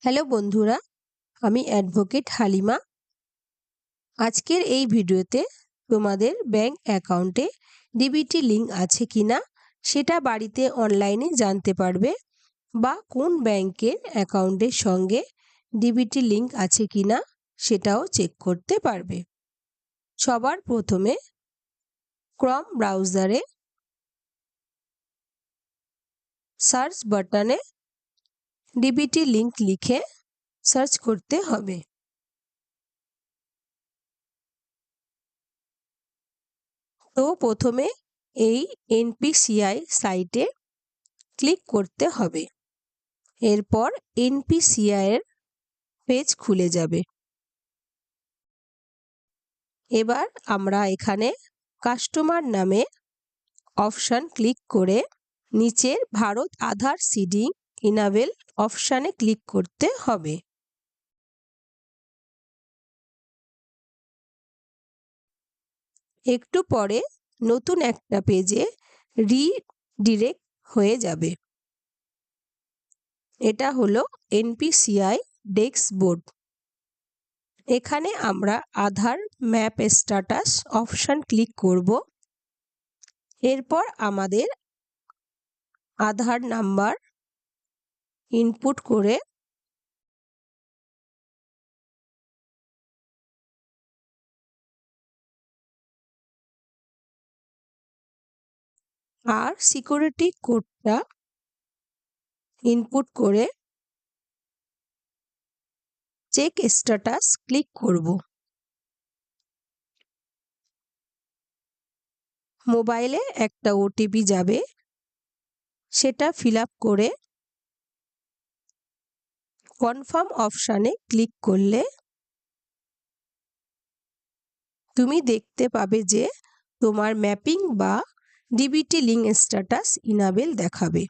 Hello বন্ধুরা, আমি advocate Halima. আজকের এই ভিডিওতে তোমাদের ব্যাংক অ্যাকাউন্টে ডিবিটি লিংক আছে কিনা সেটা বাড়িতে অনলাইনে জানতে পারবে, বা কোন ব্যাংকের অ্যাকাউন্টের সঙ্গে ডিবিটি লিংক আছে কিনা সেটাও চেক করতে পারবে। সবার প্রথমে ক্রম ব্রাউজারে সার্চ বাটনে ডিবিটি লিংক লিখে সার্চ করতে হবে। তো প্রথমে এই এনপিসিআই সাইটে ক্লিক করতে হবে। এরপর এনপিসিআই এর পেজ খুলে যাবে। এবার আমরা এখানে কাস্টমার নামে অপশন ক্লিক করে নিচের ভারত আধার সিডিং ইনাবেল অপশানে ক্লিক করতে হবে। একটু পরে নতুন একটা পেজে রিডিরেক্ট হয়ে যাবে। এটা হলো এনপিসিআই ড্যাশবোর্ড। এখানে আমরা আধার ম্যাপ স্ট্যাটাস অপশন ক্লিক করব। এরপর আমাদের আধার নাম্বার ইনপুট করে আর সিকিউরিটি কোডটা ইনপুট করে চেক স্ট্যাটাস ক্লিক করব। মোবাইলে একটা ওটিপি যাবে, সেটা ফিল আপ করে কনফার্ম অপশানে ক্লিক করলে তুমি দেখতে পাবে যে তোমার ম্যাপিং বা ডিবিটি লিংক স্ট্যাটাস ইনাবেল দেখাবে,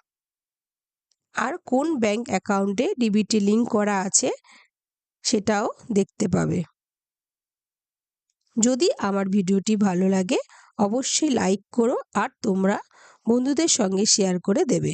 আর কোন ব্যাংক অ্যাকাউন্টে ডিবিটি লিংক করা আছে সেটাও দেখতে পাবে। যদি আমার ভিডিওটি ভালো লাগে অবশ্যই লাইক করো, আর তোমরা বন্ধুদের সঙ্গে শেয়ার করে দেবে।